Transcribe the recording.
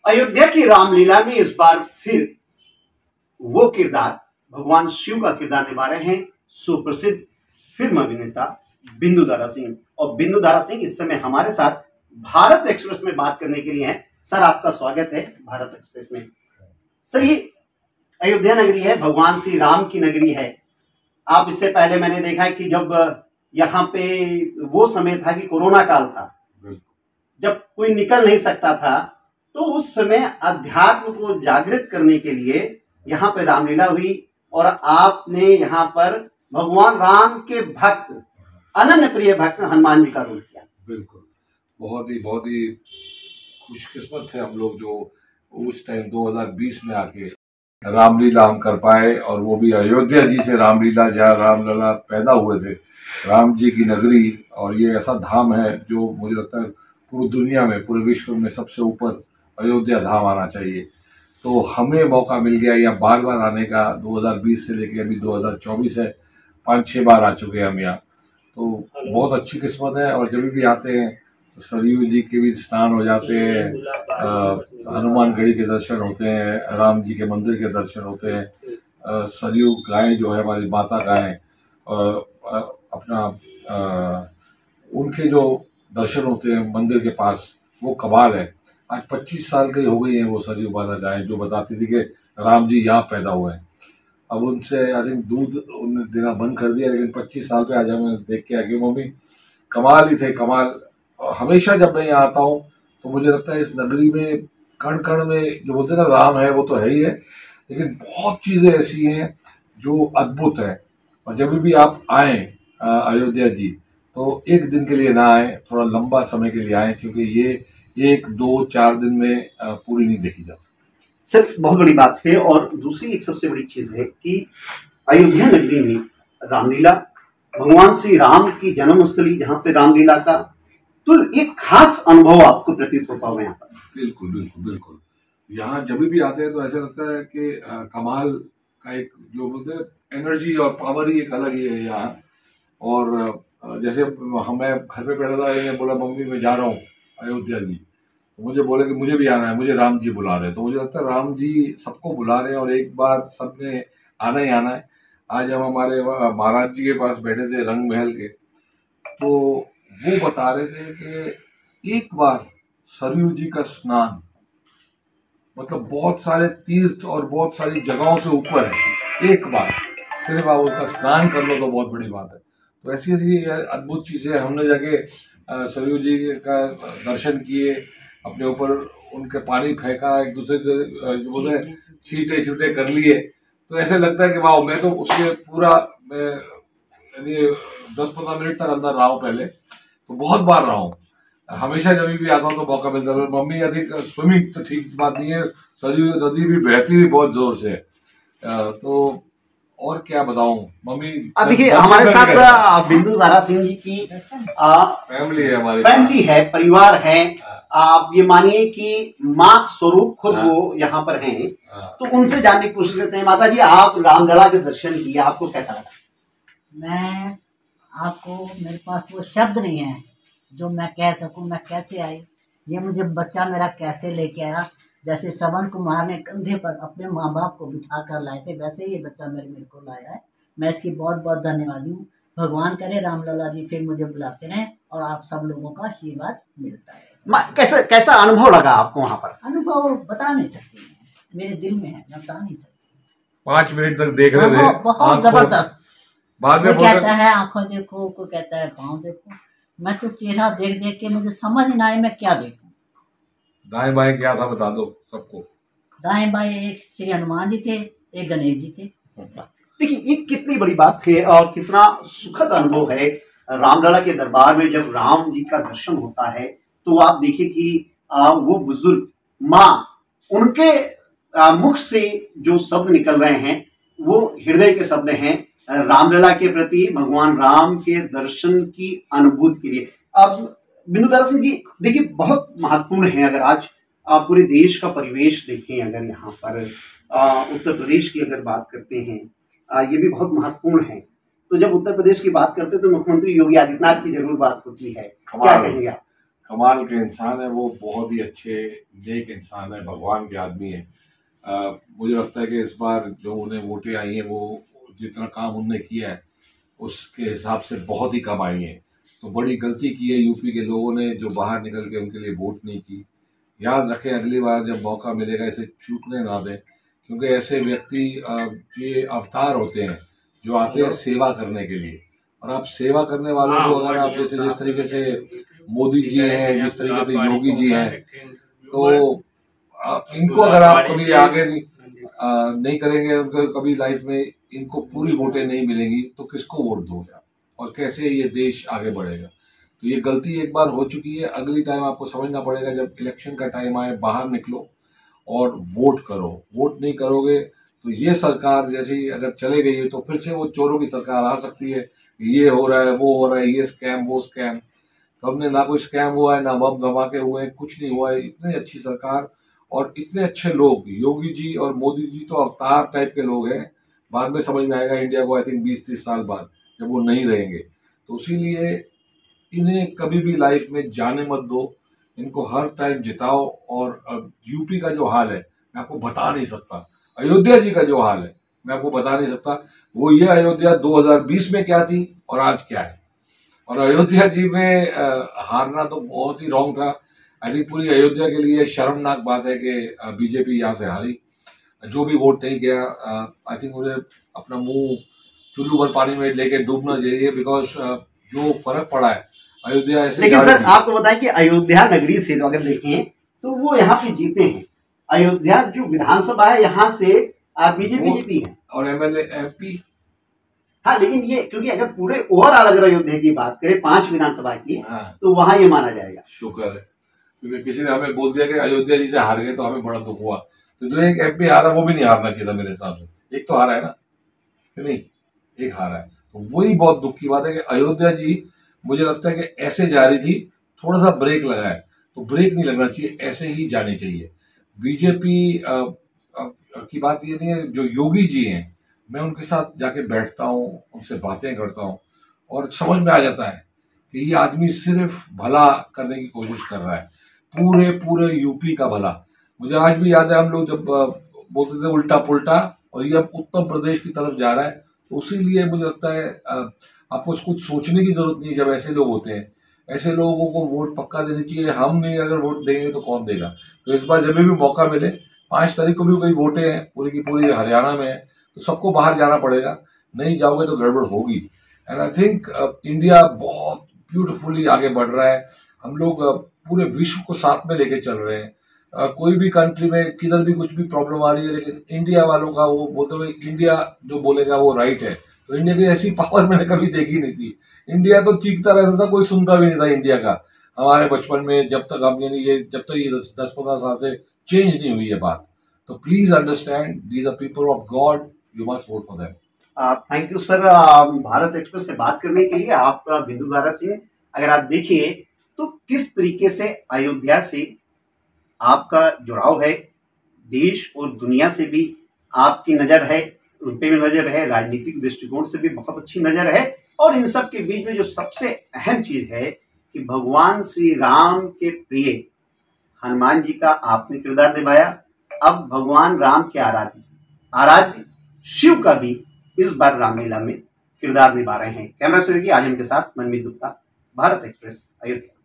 अयोध्या की रामलीला में इस बार फिर वो किरदार भगवान शिव का किरदार निभा रहे हैं सुप्रसिद्ध फिल्म अभिनेता बिंदु दारा सिंह। और बिंदु दारा सिंह इस समय हमारे साथ भारत एक्सप्रेस में बात करने के लिए हैं। सर, आपका स्वागत है भारत एक्सप्रेस में। सर, ये अयोध्या नगरी है, भगवान श्री राम की नगरी है। आप इससे पहले मैंने देखा है कि जब यहाँ पे वो समय था कि कोरोना काल था, जब कोई निकल नहीं सकता था, तो उस समय अध्यात्म को जागृत करने के लिए यहाँ पे रामलीला हुई और आपने यहाँ पर भगवान राम के भक्त, अनन्य प्रिय भक्त हनुमान जी का रोल किया। बिल्कुल, बहुत ही खुशकिस्मत थे हम लोग जो उस टाइम 2020 में आके रामलीला हम कर पाए, और वो भी अयोध्या जी से रामलीला, जहाँ रामलला पैदा हुए थे, राम जी की नगरी। और ये ऐसा धाम है जो मुझे लगता है पूरी दुनिया में, पूरे विश्व में सबसे ऊपर अयोध्या धाम आना चाहिए। तो हमें मौका मिल गया यहाँ बार बार आने का। 2020 से लेके अभी 2024 है, 5-6 बार आ चुके हैं हम यहाँ। तो बहुत अच्छी किस्मत है। और जब भी आते हैं तो सरयू जी के भी स्नान हो जाते हैं, हनुमान गढ़ी के दर्शन होते हैं, राम जी के मंदिर के दर्शन होते हैं। सरयू गायें जो है हमारी माता गायें, अपना उनके जो दर्शन होते हैं मंदिर के पास, वो कमाल है। आज 25 साल की हो गई हैं वो सरयू माता गायें, जो बताती थी कि राम जी यहाँ पैदा हुए हैं। अब उनसे आई थिंक दूध उन्होंने देना बंद कर दिया, लेकिन 25 साल पे आज हमें देख के आगे मम्मी कमाल ही थे, कमाल। हमेशा जब मैं यहाँ आता हूँ तो मुझे लगता है इस नगरी में कण कण में जो बोलते हैं ना राम है, वो तो है ही है, लेकिन बहुत चीज़ें ऐसी हैं जो अद्भुत है। और जब भी आप आएँ अयोध्या जी, तो एक दिन के लिए ना आए, थोड़ा लंबा समय के लिए आए, क्योंकि ये 1-2-4 दिन में पूरी नहीं देखी जा सकती। सर, बहुत बड़ी बात है। और दूसरी एक सबसे बड़ी चीज है कि अयोध्या नगरी में रामलीला, भगवान श्री राम की जन्मस्थली जहाँ पे रामलीला का, तो एक खास अनुभव आपको प्रतीत होता होगा यहाँ पर। बिल्कुल बिल्कुल बिल्कुल। यहाँ जब भी आते हैं तो ऐसा लगता है कि कमाल का एक जो बोलते हैं एनर्जी और पावर ही एक अलग ही है यहाँ। और जैसे मैं घर पे बैठा था, इन्हें बोला मम्मी मैं जा रहा हूँ अयोध्या जी, तो मुझे बोले कि मुझे भी आना है, मुझे राम जी बुला रहे हैं। तो मुझे लगता है राम जी सबको बुला रहे हैं और एक बार सबने आना ही आना है। आज हम हमारे महाराज जी के पास बैठे थे रंग महल के, तो वो बता रहे थे कि एक बार सरयू जी का स्नान, मतलब बहुत सारे तीर्थ और बहुत सारी जगहों से ऊपर है, एक बार सिर्फ आप उसका स्नान कर लो तो बहुत बड़ी बात है। तो ऐसी ऐसी अद्भुत चीज़ें हमने जाके सरयू जी का दर्शन किए, अपने ऊपर उनके पानी फेंका, एक दूसरे के जो बोलते हैं छींटे छूटे कर लिए। तो ऐसे लगता है कि वाह, मैं तो उसके पूरा यानी 10-15 मिनट तक अंदर रहा हूँ पहले, तो बहुत बार रहा हूँ। हमेशा जब भी आता हूँ तो मौका मिलता है। मम्मी अधिक स्विमिंग तो ठीक बात नहीं है, सरयू नदी भी बहती भी बहुत जोर से, तो और क्या बताऊं मम्मी। देखिए, हमारे साथ बिंदु दारा सिंह जी की फैमिली है, हमारी फैमिली है, परिवार है। आप ये मानिए कि माँ स्वरूप खुद वो यहाँ पर हैं। तो उनसे जानने की कोशिश करते हैं। माता जी, आप रामलला के दर्शन किए, आपको कैसा लगा? मैं आपको, मेरे पास वो शब्द नहीं है जो मैं कह सकूं मैं कैसे आई। ये मुझे बच्चा मेरा कैसे लेके आया, जैसे श्रवण कुमार ने कंधे पर अपने माँ बाप को बिठा कर लाए थे, वैसे ही ये बच्चा मेरे को लाया है। मैं इसकी बहुत बहुत धन्यवादी हूँ। भगवान करे रामलला जी फिर मुझे बुलाते रहें और आप सब लोगों का आशीर्वाद मिलता है। कैसा अनुभव लगा आपको वहाँ पर? अनुभव बता नहीं सकती, मेरे दिल में है, मैं बता नहीं सकती। 5 मिनट तक देख रहे थे, बहुत जबरदस्त। बाद में कहता है आंखों देखो, कोई कहता है पाँव देखो। मैं तो चेहरा देख देख के मुझे समझ ना आए मैं क्या देखूं। दाएं बाएं क्या था बता दो सबको। दाएं बाएं एक श्री हनुमान जी थे, एक गणेश जी थे। देखिए, ये कितनी बड़ी बात है और कितना सुखद अनुभव है रामलला के दरबार में जब राम जी का दर्शन होता है। तो आप देखिए कि वो बुजुर्ग माँ, उनके मुख से जो शब्द निकल रहे हैं वो हृदय के शब्द हैं रामलला के प्रति, भगवान राम के दर्शन की अनुभूति के लिए। अब बिंदु दारा सिंह जी, देखिए, बहुत महत्वपूर्ण है। अगर आज आप पूरे देश का परिवेश देखें, अगर यहाँ पर उत्तर प्रदेश की अगर बात करते हैं, ये भी बहुत महत्वपूर्ण है। तो जब उत्तर प्रदेश की बात करते हैं तो मुख्यमंत्री योगी आदित्यनाथ की जरूर बात होती है। क्या कहेंगे आप? कमाल के इंसान है, वो बहुत ही अच्छे नेक इंसान है, भगवान के आदमी है। मुझे लगता है कि इस बार जो उन्हें वोटें आई हैं वो जितना काम उनने किया है उसके हिसाब से बहुत ही कम आई हैं। तो बड़ी गलती की है यूपी के लोगों ने जो बाहर निकल के उनके लिए वोट नहीं की। याद रखें, अगली बार जब मौका मिलेगा इसे चूकने ना दें, क्योंकि ऐसे व्यक्ति ये अवतार होते हैं जो आते हैं सेवा करने के लिए। और आप सेवा करने वालों को अगर आप जैसे जिस तरीके से मोदी जी हैं, जिस तरीके से योगी जी हैं, तो इनको अगर आप कभी आगे नहीं करेंगे, उनको कभी लाइफ में इनको पूरी वोटें नहीं मिलेंगी, तो किसको वोट दोगे आप और कैसे ये देश आगे बढ़ेगा। तो ये गलती एक बार हो चुकी है, अगली टाइम आपको समझना पड़ेगा, जब इलेक्शन का टाइम आए बाहर निकलो और वोट करो। वोट नहीं करोगे तो ये सरकार जैसे ही अगर चले गई है तो फिर से वो चोरों की सरकार आ सकती है, ये हो रहा है, वो हो रहा है, ये स्कैम वो स्कैम। तो हमने ना कोई स्कैम हुआ है, ना बम धमाके हुए हैं, कुछ नहीं हुआ है। इतनी अच्छी सरकार और इतने अच्छे लोग, योगी जी और मोदी जी तो अवतार टाइप के लोग हैं। बाद में समझ में आएगा इंडिया को, आई थिंक 20-30 साल बाद जब वो नहीं रहेंगे। तो इसीलिए इन्हें कभी भी लाइफ में जाने मत दो, इनको हर टाइम जिताओ। और यूपी का जो हाल है मैं आपको बता नहीं सकता, अयोध्या जी का जो हाल है मैं आपको बता नहीं सकता। वो ये अयोध्या 2020 में क्या थी और आज क्या है। और अयोध्या जी में हारना तो बहुत ही रॉन्ग था। आई थिंक पूरी अयोध्या के लिए शर्मनाक बात है कि बीजेपी यहाँ से हारी। जो भी वोट नहीं किया, आई थिंक उन्हें अपना मुंह चुल्लू भर पानी में लेके डूबना चाहिए, बिकॉज जो फर्क पड़ा है अयोध्या ऐसे। लेकिन सर आपको बताएं कि अयोध्या नगरी से अगर देखें तो वो यहाँ पे जीते हैं। अयोध्या जो विधानसभा है यहाँ से बीजेपी जीती है और एमएलए एमपी। हाँ, लेकिन ये क्योंकि अगर पूरे ओवरऑल अगर अयोध्या की बात करें 5 विधानसभा की, तो वहां ये माना जाएगा। शुक्र है, क्योंकि किसी ने हमें बोल दिया कि अयोध्या जी से हार गए तो हमें बड़ा दुख हुआ। तो जो एक एमपी हारा वो भी नहीं हारना चाहिए था मेरे हिसाब से। एक तो हारा है ना कि नहीं, एक हारा है, तो वही बहुत दुख की बात है कि अयोध्या जी मुझे लगता है कि ऐसे जा रही थी, थोड़ा सा ब्रेक लगा है, तो ब्रेक नहीं लगना चाहिए, ऐसे ही जानी चाहिए। बीजेपी की बात ये नहीं है, जो योगी जी हैं मैं उनके साथ जाके बैठता हूँ, उनसे बातें करता हूँ और समझ में आ जाता है कि ये आदमी सिर्फ भला करने की कोशिश कर रहा है, पूरे पूरे यूपी का भला। मुझे आज भी याद है हम लोग जब बोलते थे उल्टा पुल्टा, और ये अब उत्तर प्रदेश की तरफ जा रहा है। तो उसीलिए मुझे लगता है आपको कुछ सोचने की जरूरत नहीं है। जब ऐसे लोग होते हैं, ऐसे लोगों को वोट पक्का देनी चाहिए। हम नहीं अगर वोट देंगे तो कौन देगा। तो इस बार जब भी मौका मिले, 5 तारीख को भी कोई वोटें हैं पूरी की पूरी हरियाणा में है, तो सबको बाहर जाना पड़ेगा। नहीं जाओगे तो गड़बड़ होगी। एंड आई थिंक इंडिया बहुत ब्यूटिफुली आगे बढ़ रहा है। हम लोग पूरे विश्व को साथ में लेके चल रहे हैं। कोई भी कंट्री में किधर भी कुछ भी प्रॉब्लम आ रही है, लेकिन इंडिया वालों का वो बोलते हुए इंडिया जो बोलेगा वो राइट है। तो इंडिया की ऐसी पावर मैंने कभी देखी नहीं थी। इंडिया तो चीखता रहता था, कोई सुनता भी नहीं था इंडिया का। हमारे बचपन में जब तक हम यानी ये जब तक ये 10-15 साल से चेंज नहीं हुई है बात। तो please understand, these are people of God, you must vote for them. Thank you sir, Bharat Express से बात करने के लिए। आप बिंदु दारा सिंह, अगर आप देखिए तो किस तरीके से अयोध्या से आपका जुड़ाव है, देश और दुनिया से भी आपकी नज़र है, उन पे भी नज़र है, राजनीतिक दृष्टिकोण से भी बहुत अच्छी नज़र है। और इन सब के बीच में जो सबसे अहम चीज़ है कि भगवान श्री राम के प्रिय हनुमान जी का आपने किरदार निभाया। अब भगवान राम के आराध्य शिव का भी इस बार रामलीला में किरदार निभा रहे हैं। कैमरा सूर्य की आजम के साथ मनमीत गुप्ता, भारत एक्सप्रेस, अयोध्या।